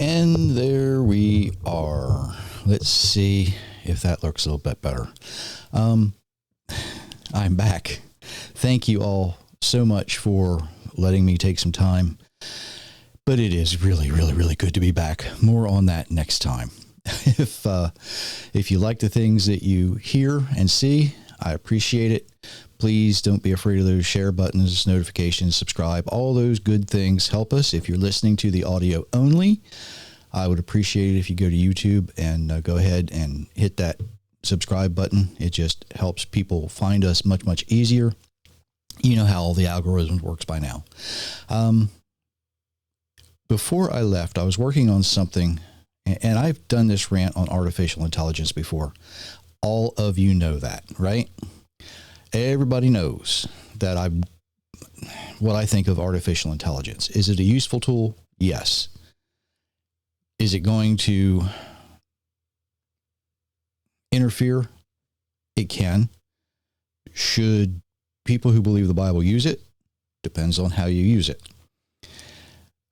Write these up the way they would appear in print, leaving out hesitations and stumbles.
And there we are. Let's see if that looks a little bit better. I'm back. Thank you all so much for letting me take some time. But it is really, really, really good to be back. More on that next time. If you like the things that you hear and see, I appreciate it. Please don't be afraid of those share buttons, notifications, subscribe. All those good things help us. If you're listening to the audio only, I would appreciate it if you go to YouTube and go ahead and hit that subscribe button. It just helps people find us much, much easier. You know how all the algorithms works by now. Before I left, I was working on something, and I've done this rant on artificial intelligence before. All of you know that, right? Everybody knows that what I think of artificial intelligence. Is it a useful tool? Yes. Is it going to interfere? It can. Should people who believe the Bible use it? Depends on how you use it.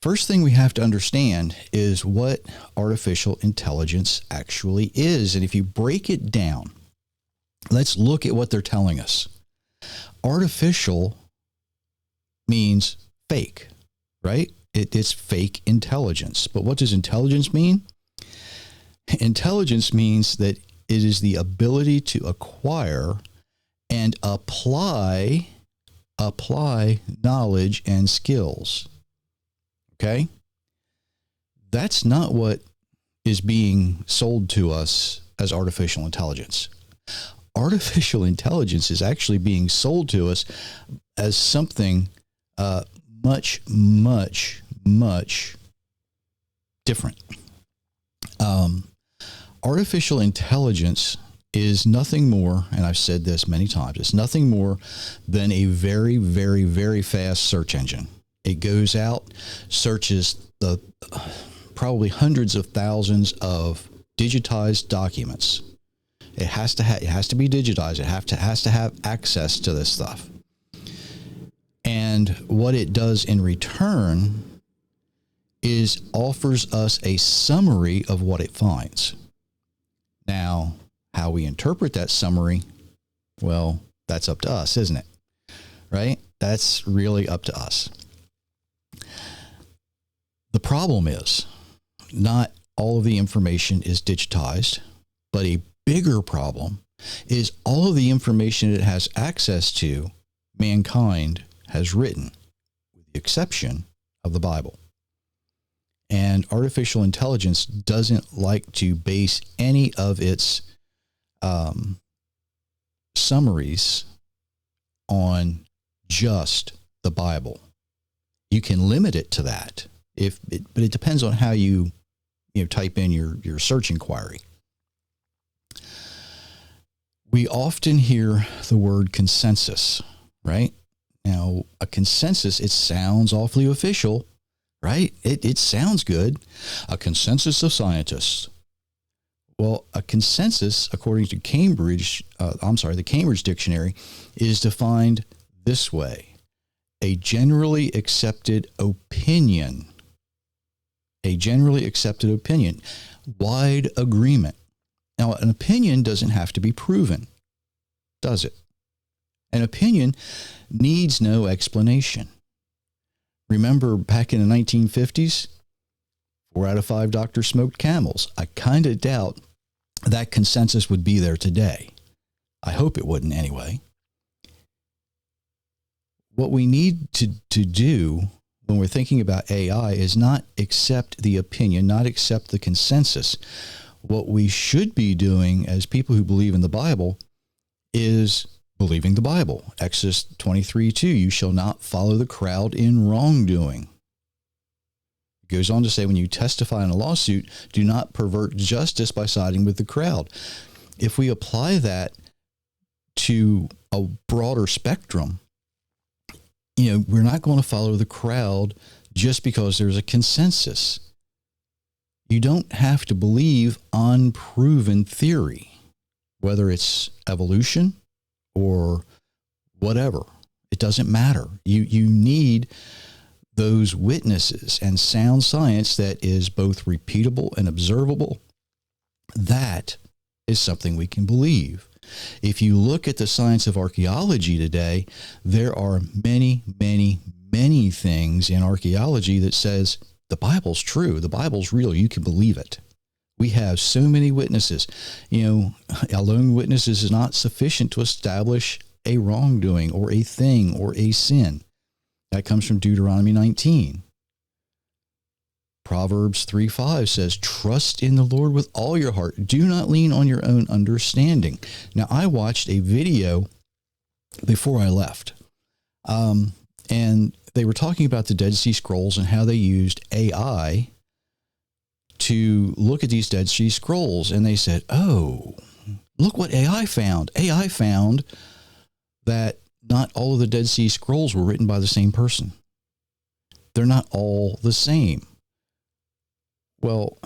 First thing we have to understand is what artificial intelligence actually is. And if you break it down, let's look at what they're telling us. Artificial means fake, right? It's fake intelligence. But what does intelligence mean? Intelligence means that it is the ability to acquire and apply knowledge and skills. Okay? That's not what is being sold to us as artificial intelligence. Artificial intelligence is actually being sold to us as something much, much, much different. Artificial intelligence is nothing more, and I've said this many times, it's nothing more than a very, very, very fast search engine. It goes out, searches the probably hundreds of thousands of digitized documents. It has to be digitized. It has to have access to this stuff. And what it does in return is offers us a summary of what it finds. Now, how we interpret that summary, well, that's up to us, isn't it? Right? That's really up to us. The problem is not all of the information is digitized, but a bigger problem is all of the information it has access to, mankind has written, with the exception of the Bible. And artificial intelligence doesn't like to base any of its summaries on just the Bible. You can limit it to that, but it depends on how you type in your search inquiry. We often hear the word consensus, right? Now, a consensus, it sounds awfully official, right? It sounds good. A consensus of scientists. Well, a consensus, according to the Cambridge Dictionary, is defined this way: a generally accepted opinion. A generally accepted opinion. Wide agreement. Now, an opinion doesn't have to be proven, does it? An opinion needs no explanation. Remember back in the 1950s, 4 out of 5 doctors smoked Camels. I kind of doubt that consensus would be there today. I hope it wouldn't anyway. What we need to do when we're thinking about AI is not accept the opinion, not accept the consensus. What we should be doing as people who believe in the Bible is believing the Bible. Exodus 23:2, you shall not follow the crowd in wrongdoing. It goes on to say, when you testify in a lawsuit, do not pervert justice by siding with the crowd. If we apply that to a broader spectrum, we're not going to follow the crowd just because there's a consensus. You don't have to believe unproven theory, whether it's evolution or whatever. It doesn't matter. You need those witnesses and sound science that is both repeatable and observable, that is something we can believe. If you look at the science of archaeology today, there are many, many, many things in archaeology that says the Bible's true. The Bible's real. You can believe it. We have so many witnesses. Alone witnesses is not sufficient to establish a wrongdoing or a thing or a sin. That comes from Deuteronomy 19. Proverbs 3:5 says, trust in the Lord with all your heart. Do not lean on your own understanding. Now, I watched a video before I left, and they were talking about the Dead Sea Scrolls and how they used AI to look at these Dead Sea Scrolls. And they said, oh, look what AI found. AI found that not all of the Dead Sea Scrolls were written by the same person. They're not all the same. Well,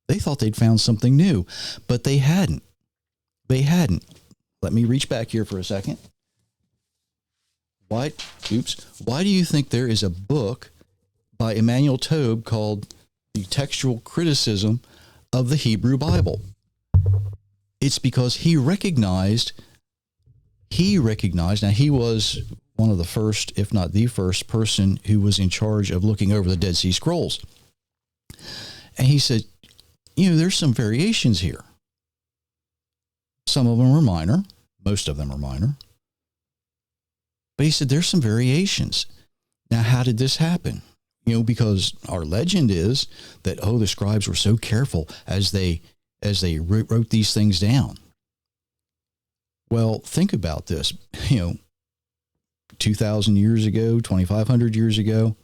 they thought they'd found something new, but they hadn't. They hadn't. Let me reach back here for a second. Why do you think there is a book by Emmanuel Toub called The Textual Criticism of the Hebrew Bible? It's because he recognized, now he was one of the first, if not the first person who was in charge of looking over the Dead Sea Scrolls. And he said, there's some variations here. Some of them are minor. Most of them are minor. But he said, there's some variations. Now, how did this happen? Because our legend is that, the scribes were so careful as they wrote these things down. Well, think about this. 2,000 years ago, 2,500 years ago,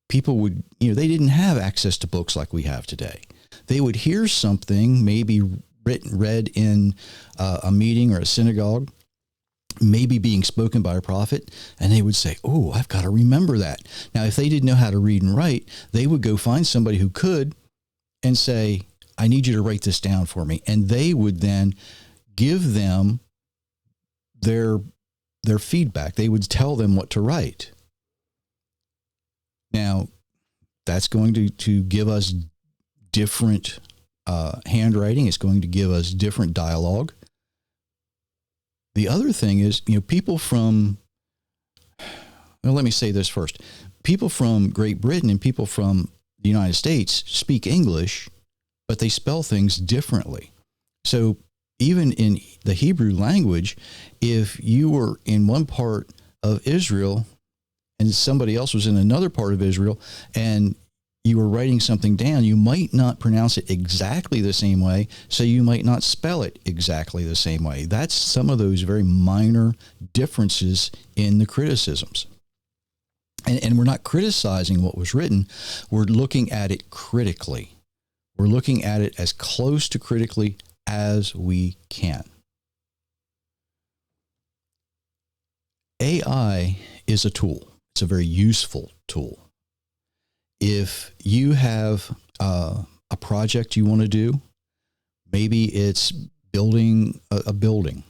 people would, they didn't have access to books like we have today. They would hear something, maybe read in a meeting or a synagogue, maybe being spoken by a prophet, and they would say, oh, I've got to remember that. Now, if they didn't know how to read and write, they would go find somebody who could and say, I need you to write this down for me. And they would then give them their feedback. They would tell them what to write. Now, that's going to give us different handwriting. It's going to give us different dialogue. The other thing is, people from, let me say this first. People from Great Britain and people from the United States speak English, but they spell things differently. So even in the Hebrew language, if you were in one part of Israel and somebody else was in another part of Israel and you were writing something down, you might not pronounce it exactly the same way, so you might not spell it exactly the same way. That's some of those very minor differences in the criticisms. And we're not criticizing what was written. We're looking at it critically. We're looking at it as close to critically as we can. AI is a tool. It's a very useful tool. If you have a project you want to do, maybe it's building a building,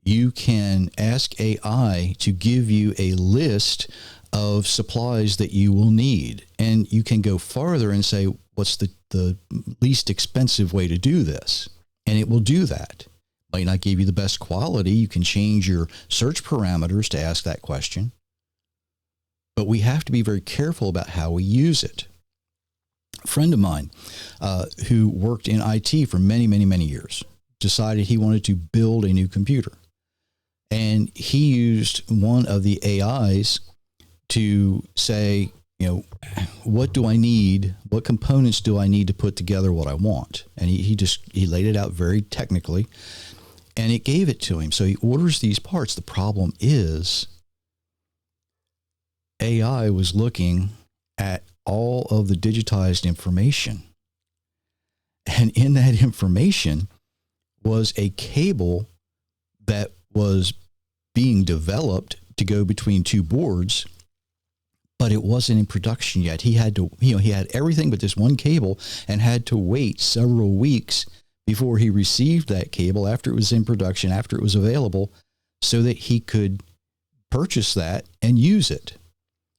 you can ask AI to give you a list of supplies that you will need. And you can go farther and say, what's the least expensive way to do this? And it will do that. Might not give you the best quality. You can change your search parameters to ask that question. But we have to be very careful about how we use it. A friend of mine who worked in IT for many, many, many years decided he wanted to build a new computer. And he used one of the AIs to say, what do I need? What components do I need to put together what I want? And he laid it out very technically, and it gave it to him. So he orders these parts. The problem is AI was looking at all of the digitized information. And in that information was a cable that was being developed to go between two boards, but it wasn't in production yet. He had to, he had everything but this one cable and had to wait several weeks before he received that cable after it was in production, after it was available, so that he could purchase that and use it.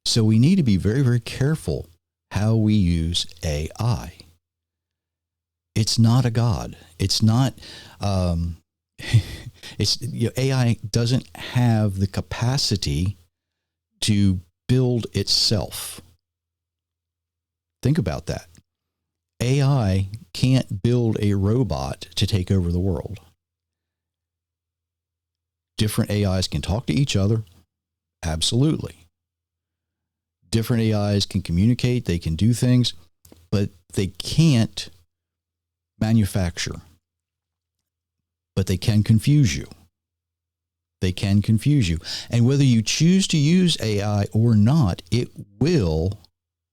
So we need to be very, very careful how we use AI. It's not a god. It's not. AI doesn't have the capacity to build itself. Think about that. AI can't build a robot to take over the world. Different AIs can talk to each other. Absolutely. Different AIs can communicate. They can do things, but they can't manufacture. But they can confuse you. They can confuse you. And whether you choose to use AI or not, it will,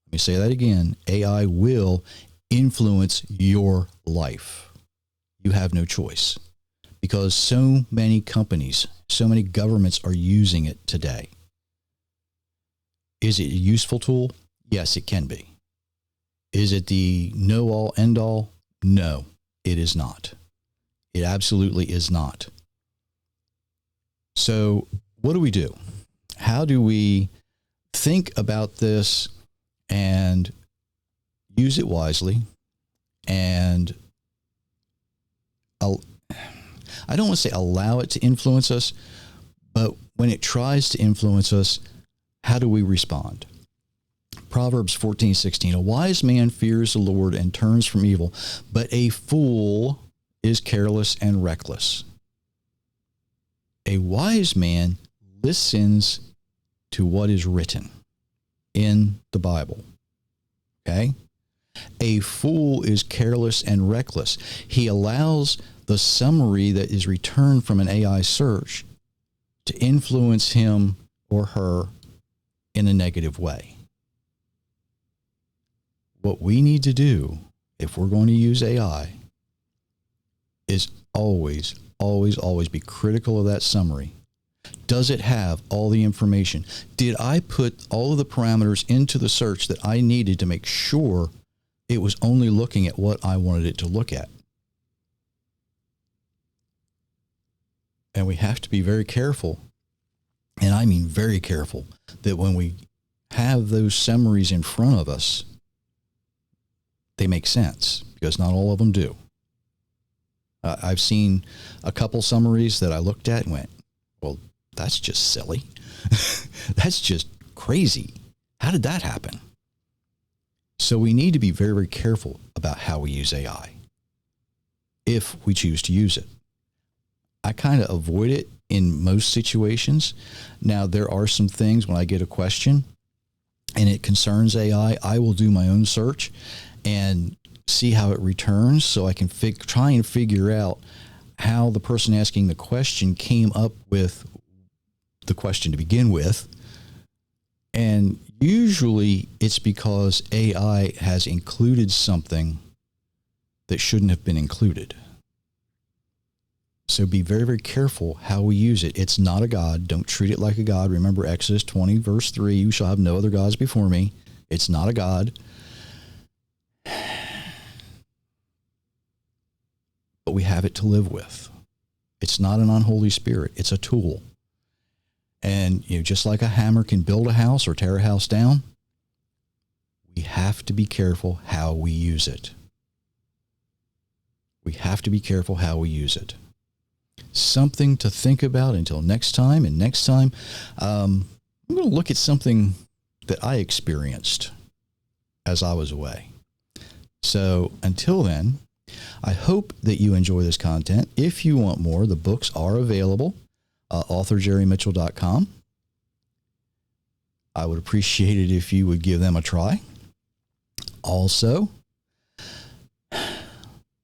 let me say that again, AI will influence your life. You have no choice because so many companies, so many governments are using it today. Is it a useful tool? Yes, it can be. Is it the know-all, end-all? No, it is not. It absolutely is not. So what do we do? How do we think about this and use it wisely? And I don't want to say allow it to influence us, but when it tries to influence us, how do we respond? Proverbs 14:16, a wise man fears the Lord and turns from evil, but a fool is careless and reckless. A wise man listens to what is written in the Bible. Okay? A fool is careless and reckless. He allows the summary that is returned from an AI search to influence him or her in a negative way. What we need to do if we're going to use AI is always be critical of that summary. Does it have all the information? Did I put all of the parameters into the search that I needed to make sure it was only looking at what I wanted it to look at? And we have to be very careful, and I mean very careful, that when we have those summaries in front of us, they make sense, because not all of them do. I've seen a couple summaries that I looked at and went, well, that's just silly. That's just crazy. How did that happen? So we need to be very, very careful about how we use AI if we choose to use it. I kind of avoid it in most situations. Now, there are some things when I get a question and it concerns AI, I will do my own search and see how it returns so I can try and figure out how the person asking the question came up with the question to begin with. And usually it's because AI has included something that shouldn't have been included. So be very, very careful how we use it. It's not a god. Don't treat it like a god. Remember Exodus 20, verse 3, you shall have no other gods before me. It's not a god. But we have it to live with. It's not an unholy spirit. It's a tool. And just like a hammer can build a house or tear a house down, we have to be careful how we use it. We have to be careful how we use it. Something to think about until next time. And next time, I'm going to look at something that I experienced as I was away. So until then, I hope that you enjoy this content. If you want more, the books are available. AuthorJerryMitchell.com. I would appreciate it if you would give them a try. Also,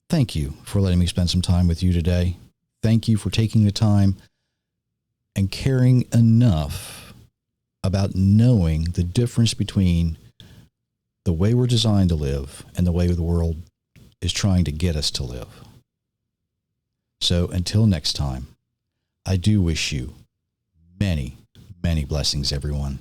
thank you for letting me spend some time with you today. Thank you for taking the time and caring enough about knowing the difference between the way we're designed to live and the way the world is trying to get us to live. So until next time, I do wish you many, many blessings, everyone.